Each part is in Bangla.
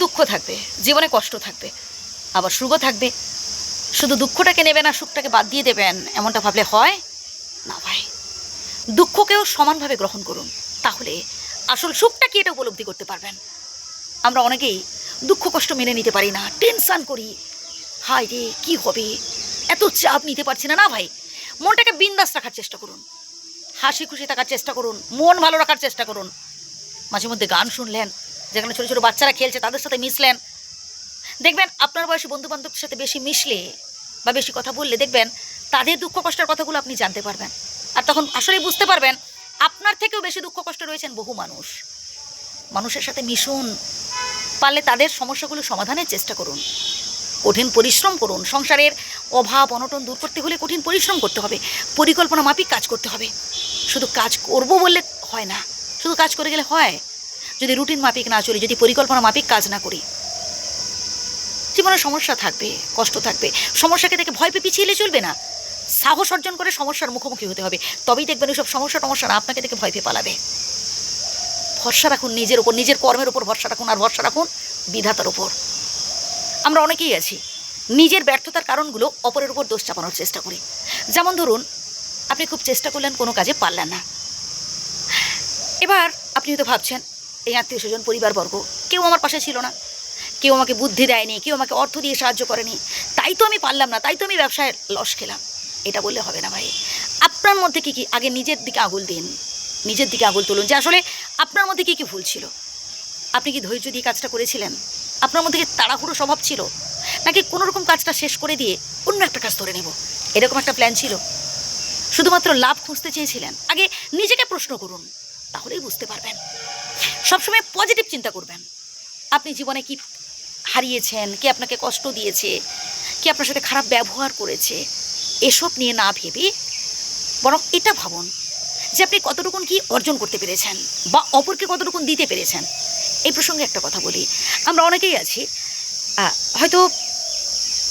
দুঃখ থাকবে, জীবনে কষ্ট থাকবে, আবার সুখও থাকবে। শুধু দুঃখটাকে নেবেন আর সুখটাকে বাদ দিয়ে দেবেন এমনটা ভাবলে হয় না ভাই। দুঃখকেও সমানভাবে গ্রহণ করুন, তাহলে আসল সুখটা কি এটা উপলব্ধি করতে পারবেন। আমরা অনেকেই দুঃখ কষ্ট মেনে নিতে পারি না, টেনশান করি, হায় রে কী হবে, এত চাপ নিতে পারছি না। না ভাই, মনটাকে বিন্দাস রাখার চেষ্টা করুন, হাসি খুশি থাকার চেষ্টা করুন, মন ভালো রাখার চেষ্টা করুন। মাঝে মধ্যে গান শুনলেন, যেখানে ছোটো ছোটো বাচ্চারা খেলছে তাদের সাথে মিশলেন। দেখবেন আপনার বয়সী বন্ধুবান্ধবের সাথে বেশি মিশলে বা বেশি কথা বললে দেখবেন তাদের দুঃখ কষ্টের কথাগুলো আপনি জানতে পারবেন। আর তখন আসলেই বুঝতে পারবেন আপনার থেকেও বেশি দুঃখ কষ্ট রয়েছেন বহু মানুষ। মানুষের সাথে মিশুন, পারলে তাদের সমস্যাগুলো সমাধানের চেষ্টা করুন, কঠিন পরিশ্রম করুন। সংসারের অভাব অনটন দূর করতে হলে কঠিন পরিশ্রম করতে হবে, পরিকল্পনা মাফিক কাজ করতে হবে। শুধু কাজ করব বললে হয় না, শুধু কাজ করে গেলে হয় যদি রুটিন মাফিক না চলি, যদি পরিকল্পনা মাফিক কাজ না করি। জীবনে সমস্যা থাকবে, কষ্ট থাকবে, সমস্যাকে দেখে ভয় পেয়ে পিছিয়ে এলে চলবে না। সাহস অর্জন করে সমস্যার মুখোমুখি হতে হবে, তবেই দেখবেন ওইসব সমস্যা না আপনাকে দেখে ভয় পেয়ে পালাবে। ভরসা রাখুন নিজের ওপর, নিজের কর্মের ওপর ভরসা রাখুন, আর ভরসা রাখুন বিধাতার ওপর। আমরা অনেকেই আছি নিজের ব্যর্থতার কারণগুলো অপরের উপর দোষ চাপানোর চেষ্টা করি। যেমন ধরুন, আপনি খুব চেষ্টা করলেন, কোনো কাজে পারলেন না। এবার আপনি হয়তো ভাবছেন এই আত্মীয় স্বজন পরিবারবর্গ কেউ আমার পাশে ছিল না, কেউ আমাকে বুদ্ধি দেয়নি, কেউ আমাকে অর্থ দিয়ে সাহায্য করেনি, তাই তো আমি পারলাম না, তাই তো আমি ব্যবসায় লস খেলাম। এটা বললে হবে না ভাই। আপনার মধ্যে কী আগে নিজের দিকে আঙুল দিন, নিজের দিকে আঙুল তুলুন যে আসলে আপনার মধ্যে কী ভুল ছিল। আপনি কি ধৈর্য দিয়ে কাজটা করেছিলেন? আপনার মধ্যে কি তাড়াহুড়ো স্বভাব ছিল, নাকি কোনোরকম কাজটা শেষ করে দিয়ে অন্য একটা কাজ ধরে নেব এরকম একটা প্ল্যান ছিল? শুধুমাত্র লাভ খুঁজতে চেয়েছিলেন? আগে নিজেকে প্রশ্ন করুন, তাহলেই বুঝতে পারবেন। সবসময় পজিটিভ চিন্তা করবেন। আপনি জীবনে কি হারিয়েছেন, কে আপনাকে কষ্ট দিয়েছে, কে আপনার সাথে খারাপ ব্যবহার করেছে, এসব নিয়ে না ভেবে বরং এটা ভাবুন যে আপনি কতটুকুন কি অর্জন করতে পেরেছেন বা অপরকে কতটুকুন দিতে পেরেছেন। এই প্রসঙ্গে একটা কথা বলি, আমরা অনেকেই আছি হয়তো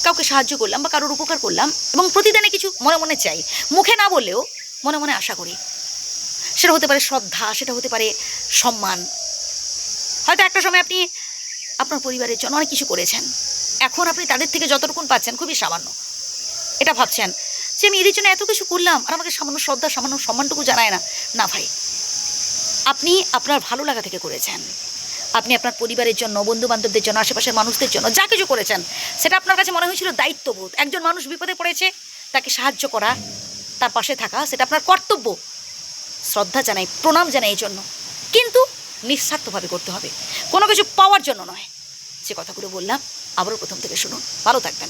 কাউকে সাহায্য করলাম বা কারোর উপকার করলাম এবং প্রতিদিনে কিছু মনে মনে চাই, মুখে না বললেও মনে মনে আশা করি। সেটা হতে পারে শ্রদ্ধা, সেটা হতে পারে সম্মান। হয়তো একটা সময় আপনি আপনার পরিবারের জন্য অনেক কিছু করেছেন, এখন আপনি তাদের থেকে যতটুকুন পাচ্ছেন খুবই সামান্য। এটা ভাবছেন যে আমি এদের জন্য এত কিছু করলাম আর আমাকে সামান্য শ্রদ্ধা, সামান্য সম্মানটুকু জানায় না। না ভাই, আপনি আপনার ভালো লাগা থেকে করেছেন, আপনি আপনার পরিবারের জন্য, বন্ধুবান্ধবদের জন্য, আশেপাশের মানুষদের জন্য যা কিছু করেছেন সেটা আপনার কাছে মনে হয়েছিল দায়িত্ববোধ। একজন মানুষ বিপদে পড়েছে, তাকে সাহায্য করা, তার পাশে থাকা, সেটা আপনার কর্তব্য। শ্রদ্ধা জানাই, প্রণাম জানাই এই জন্য, কিন্তু নিঃস্বার্থভাবে করতে হবে, কোনো কিছু পাওয়ার জন্য নয়। যে কথাগুলো বললাম আবারও প্রথম থেকে শুনুন। ভালো থাকবেন।